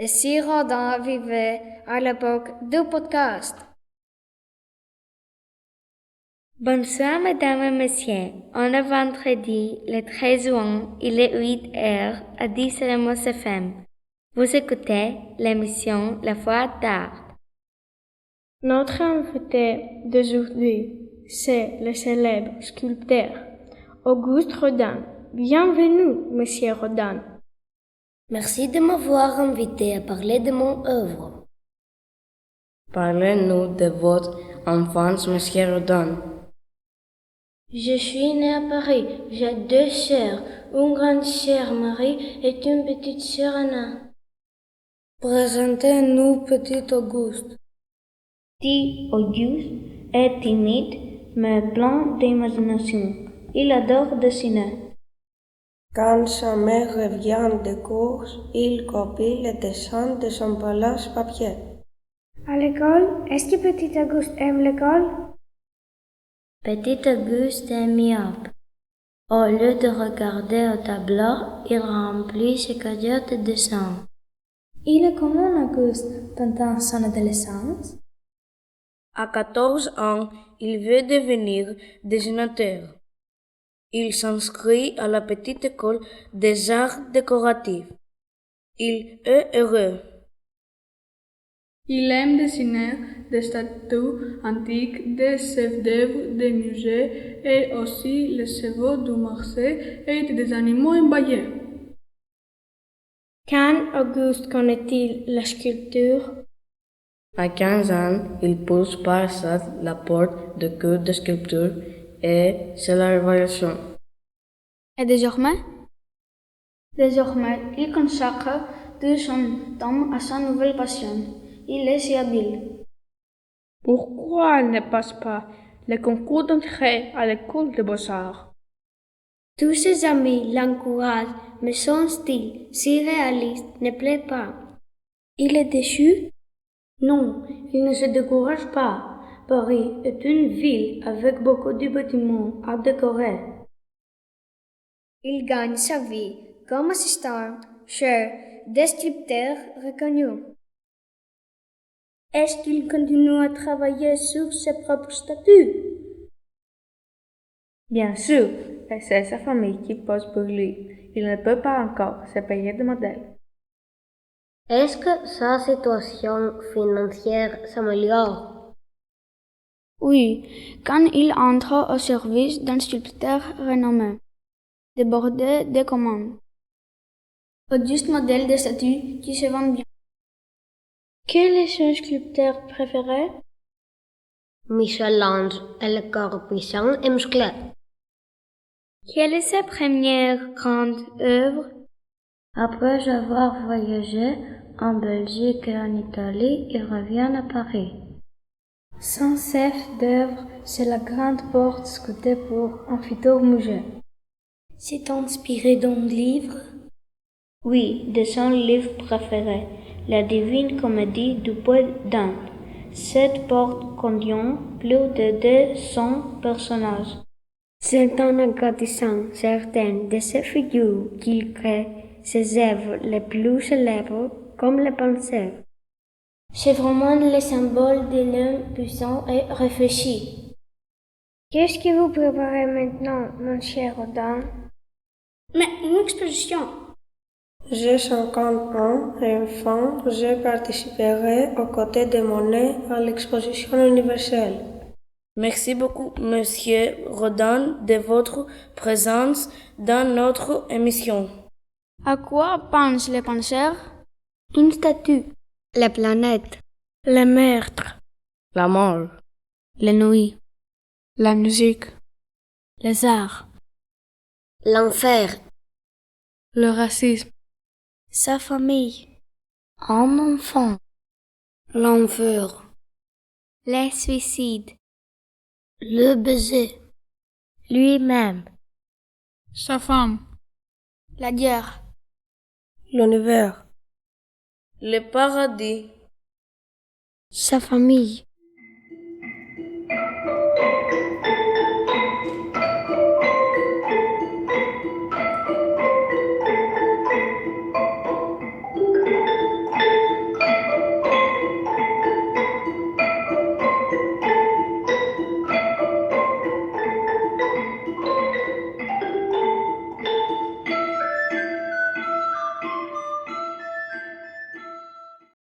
Monsieur Rodin vivait à l'époque du podcast. Bonsoir, mesdames et messieurs. On est vendredi, le 13 juin, il est 8 heures à 10 Remos FM. Vous écoutez l'émission La Voix d'Art. Notre invité d'aujourd'hui, c'est le célèbre sculpteur Auguste Rodin. Bienvenue, Monsieur Rodin. Merci de m'avoir invité à parler de mon œuvre. Parlez-nous de votre enfance, Monsieur Rodin. Je suis née à Paris. J'ai 2 sœurs, une grande sœur Marie et une petite sœur Anna. Présentez-nous petit Auguste. Petit Auguste est timide, mais plein d'imagination. Il adore dessiner. Quand sa mère revient de course, il copie les dessins de son palace papier. À l'école, est-ce que Petit Auguste aime l'école? Petit Auguste est myope. Au lieu de regarder au tableau, il remplit ses cahiers de dessin. Il est comment Auguste pendant son adolescence? À 14 ans, il veut devenir dessinateur. Il s'inscrit à la petite école des arts décoratifs. Il est heureux. Il aime dessiner des statues antiques, des chefs-d'œuvre des musées et aussi les chevaux du marché et des animaux emballés. Quand Auguste connaît-il la sculpture? À 15 ans, il pousse par la porte de cours de sculpture et c'est la révélation. Et désormais? Désormais, il consacre tout son temps à sa nouvelle passion. Il est si habile. Pourquoi elle ne passe pas le concours d'entrée à l'école des beaux-arts? Tous ses amis l'encouragent, mais son style si réaliste ne plaît pas. Il est déçu? Non, il ne se décourage pas. Paris est une ville avec beaucoup de bâtiments à décorer. Il gagne sa vie comme assistant chez des sculpteurs reconnus. Est-ce qu'il continue à travailler sur ses propres statues? Bien sûr, et c'est sa famille qui pose pour lui. Il ne peut pas encore se payer de modèle. Est-ce que sa situation financière s'améliore? Oui, quand il entre au service d'un sculpteur renommé, débordé de commandes. Auguste modèle de statues qui se vendent bien. Quel est son sculpteur préféré? Michel-Ange est le corps puissant et musclé. Quelle est sa première grande œuvre? Après avoir voyagé en Belgique et en Italie, il revient à Paris. Son chef d'œuvre, c'est la grande porte sculptée pour un futur musée. C'est inspiré d'un livre? Oui, de son livre préféré, La Divine Comédie du poète Dante. Cette porte contient plus de 200 personnages. C'est en agrandissant certaines de ses figures qu'il crée ses œuvres les plus célèbres, comme les penseurs. C'est vraiment le symbole de l'homme puissant et réfléchi. Qu'est-ce que vous préparez maintenant, mon cher Rodin? Mais une exposition. J'ai 50 ans et enfin, je participerai aux côtés de Monet à l'exposition universelle. Merci beaucoup, Monsieur Rodin, de votre présence dans notre émission. À quoi pensent les penseurs? Une statue. La planète. Le meurtre. La mort. Les nuits. La musique. Les arts. L'enfer. Le racisme. Sa famille. Un enfant. L'enfer. Les suicides. Le baiser. Lui-même. Sa femme. La guerre. L'univers. Le paradis. Sa famille.